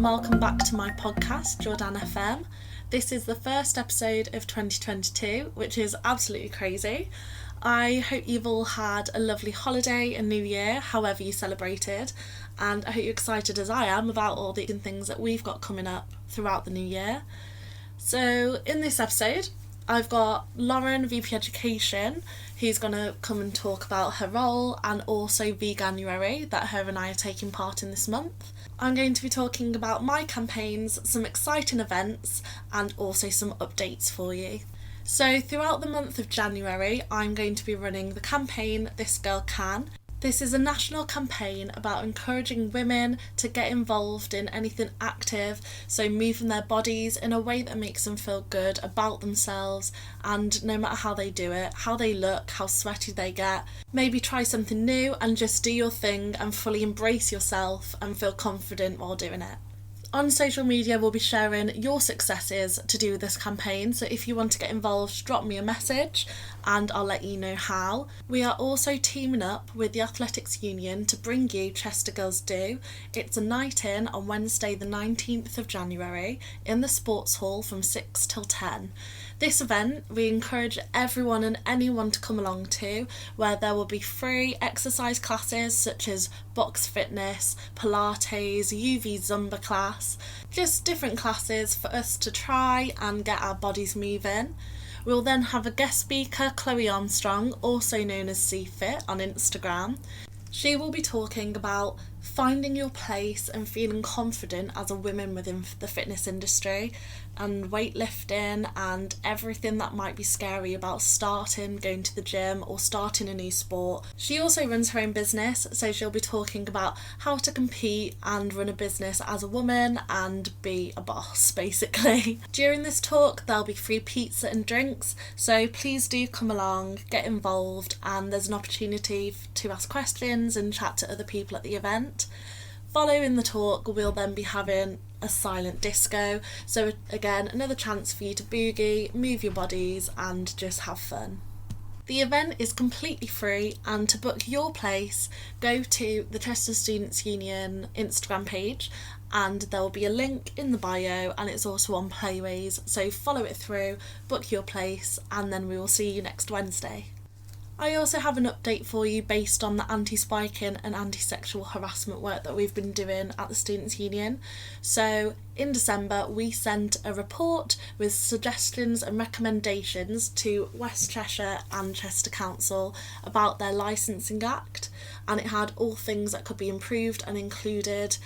welcome back to my podcast, Jordanne FM. This is the first episode of 2022, which is absolutely crazy. I hope you've all had a lovely holiday and New Year, however you celebrated, and I hope you're excited as I am about all the things that we've got coming up throughout the new year. So in this episode, I've got Lauren, VP Education, who's going to come and talk about her role and also Veganuary that her and I are taking part in this month. I'm going to be talking about my campaigns, some exciting events and also some updates for you. So throughout the month of January, I'm going to be running the campaign This Girl Can. This is a national campaign about encouraging women to get involved in anything active, so moving their bodies in a way that makes them feel good about themselves, and no matter how they do it, how they look, how sweaty they get, maybe try something new and just do your thing and fully embrace yourself and feel confident while doing it. On social media, we'll be sharing your successes to do with this campaign, so if you want to get involved, drop me a message and I'll let you know how. We are also teaming up with the Athletics Union to bring you Chester Girls Do. It's a night in on Wednesday the 19th of January in the Sports Hall from 6 till 10. This event we encourage everyone and anyone to come along to, where there will be free exercise classes such as box fitness, Pilates, UV Zumba class, just different classes for us to try and get our bodies moving. We'll then have a guest speaker, Chloe Armstrong, also known as CFit on Instagram. She will be talking about finding your place and feeling confident as a woman within the fitness industry and weightlifting and everything that might be scary about going to the gym or starting a new sport. She also runs her own business, so she'll be talking about how to compete and run a business as a woman and be a boss, basically. During this talk, there'll be free pizza and drinks, so please do come along, get involved, and there's an opportunity to ask questions and chat to other people at the event. Following the talk, we'll then be having a silent disco, so again, another chance for you to boogie, move your bodies and just have fun. The event is completely free, and to book your place, go to the Chester Students' Union Instagram page and there will be a link in the bio and it's also on Playways, so follow it through, book your place and then we will see you next Wednesday. I also have an update for you based on the anti-spiking and anti-sexual harassment work that we've been doing at the Students' Union. So in December we sent a report with suggestions and recommendations to West Cheshire and Chester Council about their Licensing Act, and it had all things that could be improved and included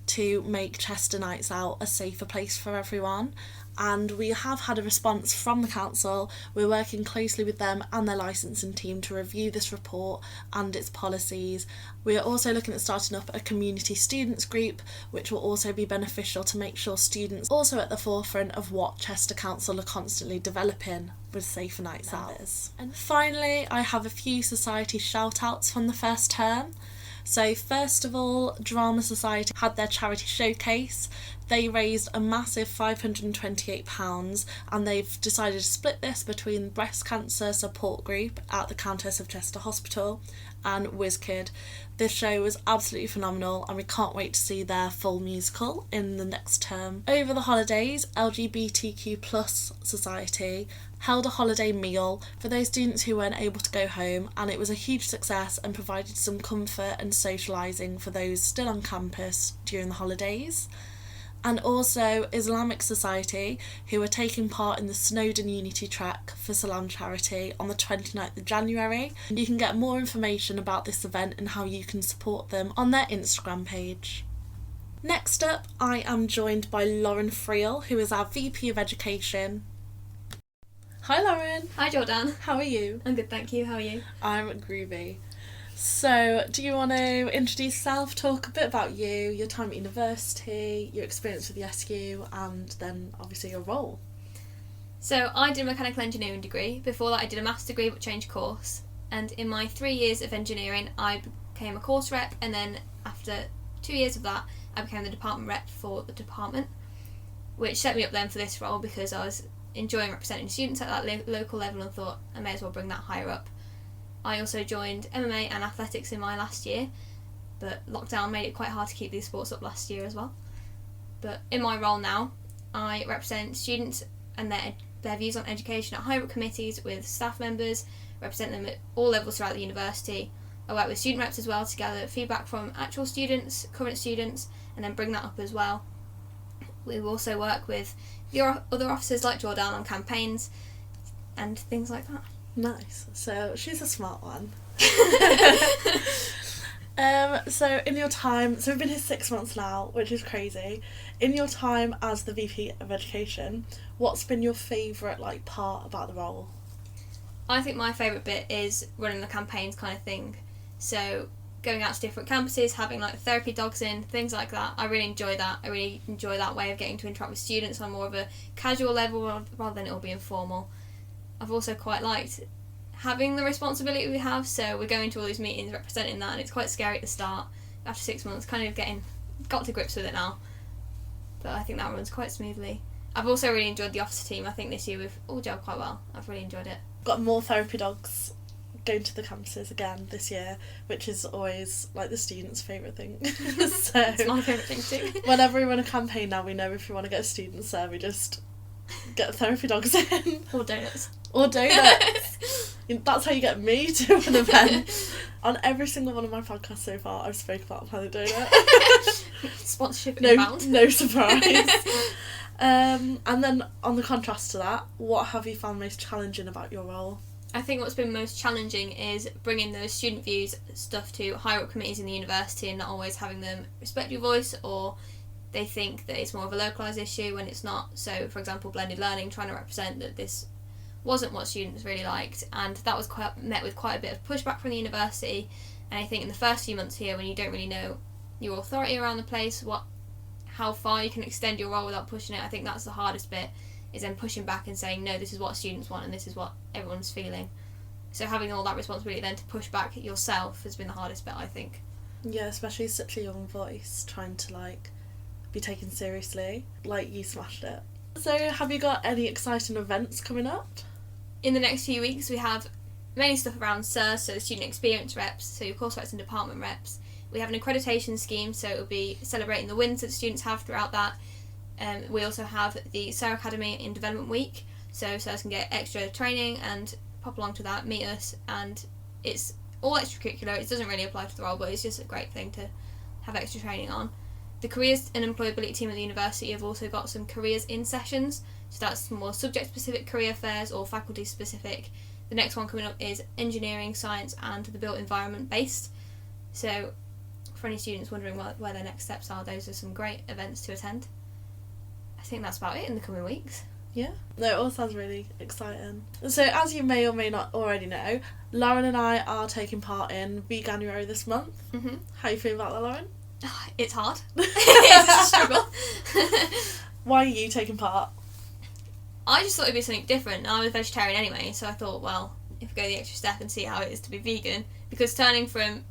to make Chester Nights Out a safer place for everyone. And we have had a response from the council. We're working closely with them and their licensing team to review this report and its policies. We are also looking at starting up a community students group, which will also be beneficial to make sure students are also at the forefront of what Chester Council are constantly developing with Safer Nights Out. And finally, I have a few society shout outs from the first term. So first of all, Drama Society had their charity showcase. They raised a massive £528 and they've decided to split this between Breast Cancer Support Group at the Countess of Chester Hospital and WizKid. This show was absolutely phenomenal and we can't wait to see their full musical in the next term. Over the holidays, LGBTQ+ Society held a holiday meal for those students who weren't able to go home, and it was a huge success and provided some comfort and socialising for those still on campus during the holidays. And also Islamic Society, who are taking part in the Snowdon Unity Trek for Salam Charity on the 29th of January. You can get more information about this event and how you can support them on their Instagram page. Next up, I am joined by Lauren Friel, who is our VP of Education. Hi Lauren. Hi Jordan. How are you? I'm good, thank you. How are you? I'm groovy. So, do you want to introduce yourself, talk a bit about you, your time at university, your experience with the SU, and then obviously your role? So, I did a mechanical engineering degree. Before that I did a maths degree but changed course. And in my 3 years of engineering I became a course rep, and then after 2 years of that I became the department rep for the department, which set me up then for this role because I was enjoying representing students at that local level and thought I may as well bring that higher up. I also joined MMA and athletics in my last year, but lockdown made it quite hard to keep these sports up last year as well. But in my role now, I represent students and their views on education at higher up committees with staff members, represent them at all levels throughout the university. I work with student reps as well to gather feedback from actual students, current students, and then bring that up as well. We also work with the other officers like Jordanne on campaigns and things like that. Nice. So she's a smart one. So in your time, so we've been here 6 months now, which is crazy. In your time as the VP of Education, what's been your favourite part about the role? I think my favourite bit is running the campaigns kind of thing. So going out to different campuses, having therapy dogs in, things like that. I really enjoy that. I really enjoy that way of getting to interact with students on more of a casual level rather than it all being formal. I've also quite liked having the responsibility we have, so we're going to all these meetings representing that, and it's quite scary at the start. After 6 months, kind of got to grips with it now. But I think that runs quite smoothly. I've also really enjoyed the officer team. I think this year we've all gelled quite well. I've really enjoyed it. Got more therapy dogs going to the campuses again this year, which is always the students' favourite thing. So it's my favourite thing too. Whenever we run a campaign now, we know if we want to get students there, we just get therapy dogs in. Or donuts. Or donuts. That's how you get me to an event. On every single one of my podcasts so far, I've spoken about Planet Donut. Sponsorship inbound. No surprise. And then on the contrast to that, what have you found most challenging about your role? I think what's been most challenging is bringing those student views stuff to higher up committees in the university and not always having them respect your voice, or they think that it's more of a localised issue when it's not. So, for example, blended learning, trying to represent that this wasn't what students really liked, and that was met with quite a bit of pushback from the university. And I think in the first few months here, when you don't really know your authority around the place, how far you can extend your role without pushing it, I think that's the hardest bit, is then pushing back and saying, no, this is what students want and this is what everyone's feeling. So having all that responsibility then to push back yourself has been the hardest bit, I think. Yeah, especially such a young voice, trying to be taken seriously. You smashed it. So have you got any exciting events coming up? In the next few weeks we have mainly stuff around SIRS, so student experience reps, so your course reps and department reps. We have an accreditation scheme, so it will be celebrating the wins that students have throughout that. We also have the SIR Academy in Development Week, so SIRS can get extra training and pop along to that, meet us, and it's all extracurricular. It doesn't really apply to the role, but it's just a great thing to have extra training on. The Careers and Employability team at the university have also got some careers in sessions, so that's more subject-specific career fairs or faculty-specific. The next one coming up is Engineering, Science and the Built Environment based. So for any students wondering where their next steps are, those are some great events to attend. I think that's about it in the coming weeks. Yeah, no, it all sounds really exciting. So as you may or may not already know, Lauren and I are taking part in Veganuary this month. Mm-hmm. How you feel about that, Lauren? It's hard. It's a struggle. Why are you taking part? I just thought it'd be something different. I was a vegetarian anyway, so I thought, well, if we go the extra step and see how it is to be vegan, because turning from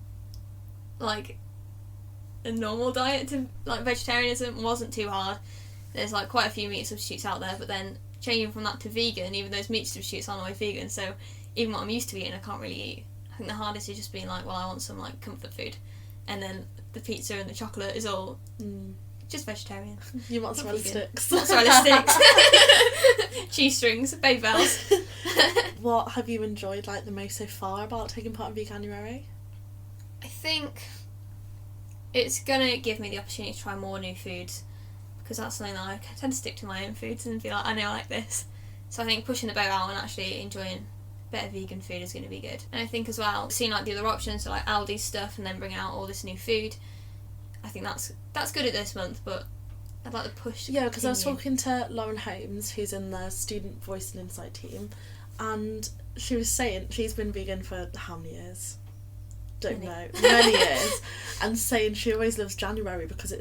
a normal diet to vegetarianism wasn't too hard. There's quite a few meat substitutes out there, but then changing from that to vegan, even those meat substitutes aren't always vegan, so even what I'm used to eating I can't really eat. I think the hardest is just being well, I want some comfort food, and then the pizza and the chocolate is all just vegetarian. You mozzarella sticks. Mozzarella sticks. Cheese strings, baby bells. What have you enjoyed the most so far about taking part in Veganuary? I think it's gonna give me the opportunity to try more new foods, because that's something that I tend to stick to my own foods and be I know I like this. So I think pushing the boat out and actually enjoying better vegan food is going to be good. And I think as well, seeing the other options, so Aldi's stuff, and then bring out all this new food, I think that's good at this month, but I'd like to push. Yeah, because I was talking to Lauren Holmes, who's in the Student Voice and Insight team, and she was saying she's been vegan for how many years? Don't know. Many years. And saying she always loves January because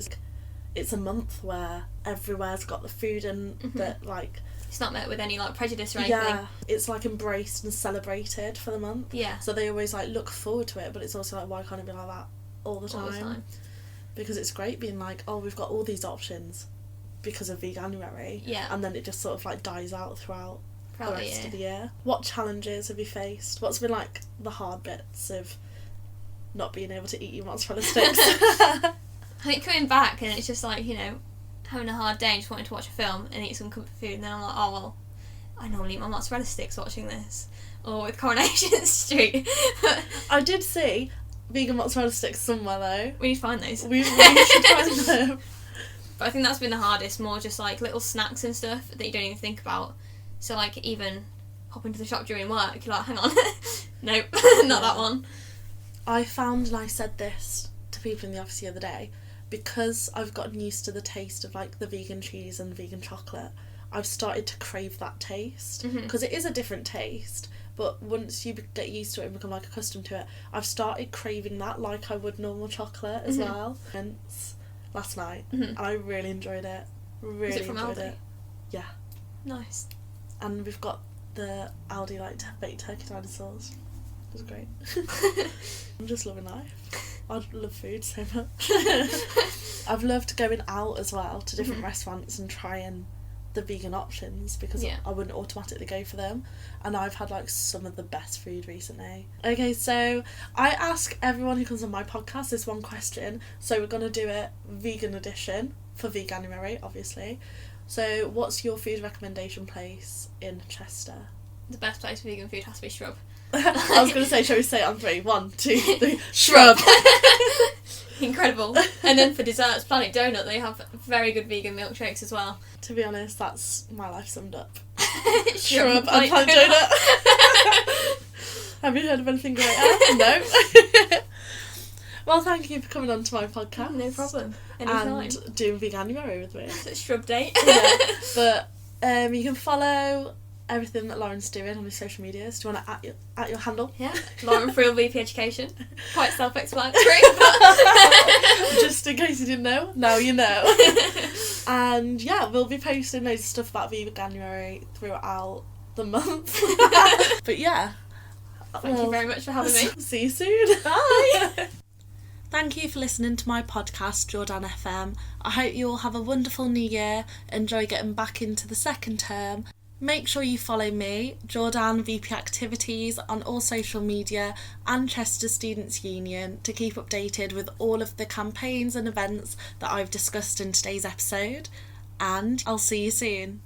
it's a month where everywhere's got the food and that it's not met with any prejudice or anything. Yeah, it's embraced and celebrated for the month. Yeah. So they always look forward to it, but it's also why can't it be like that all the time? All the time. Because it's great being oh, we've got all these options because of Veganuary. Yeah. And then it just sort of dies out throughout the rest year. of the year. What challenges have you faced? What's been the hard bits of not being able to eat your mozzarella sticks? I think coming back and it's just having a hard day and just wanting to watch a film and eat some comfort food, and then I'm like, oh well, I normally eat my mozzarella sticks watching this, or with Coronation Street. I did see vegan mozzarella sticks somewhere though. We need to find those. We should find them. But I think that's been the hardest, more just like little snacks and stuff that you don't even think about. So like even hop into the shop during work, you're like, hang on, nope, not that one. I found, and I said this to people in the office the other day, because I've gotten used to the taste of like the vegan cheese and vegan chocolate, I've started to crave that taste, because it is a different taste, but once you get used to it and become like accustomed to it, I've started craving that like I would normal chocolate as well. Hence last night, and I really enjoyed it. Really Is it from enjoyed Aldi? it. Yeah. Nice. And we've got the Aldi like baked turkey dinosaurs. It was great. I'm just loving life. I love food so much. I've loved going out as well to different restaurants and trying the vegan options, because I wouldn't automatically go for them, and I've had like some of the best food recently. Okay, so I ask everyone who comes on my podcast this one question, so we're going to do it vegan edition for Veganuary, obviously. So what's your food recommendation place in Chester? The best place for vegan food has to be Shrub. I was going to say, shall we say it on 3? 1, 2, 3. Shrub! Incredible. And then for desserts, Planet Donut, they have very good vegan milkshakes as well. To be honest, that's my life summed up. Shrub and Planet Donut. Have you heard of anything greater? No. Well, thank you for coming on to my podcast. No problem. Anytime. And doing Veganuary with me. It's a Shrub date. Yeah. But you can follow everything that Lauren's doing on his social medias. Do you want to at your handle? Yeah. Lauren Friel, VP Education. Quite self-explanatory. Just in case you didn't know, now you know. And yeah, we'll be posting loads of stuff about Veganuary throughout the month. But yeah. Thank you very much for having me. See you soon. Bye. Thank you for listening to my podcast, Jordanne FM. I hope you all have a wonderful new year, enjoy getting back into the second term. Make sure you follow me, Jordanne VP Activities, on all social media and Chester Students' Union to keep updated with all of the campaigns and events that I've discussed in today's episode. And I'll see you soon.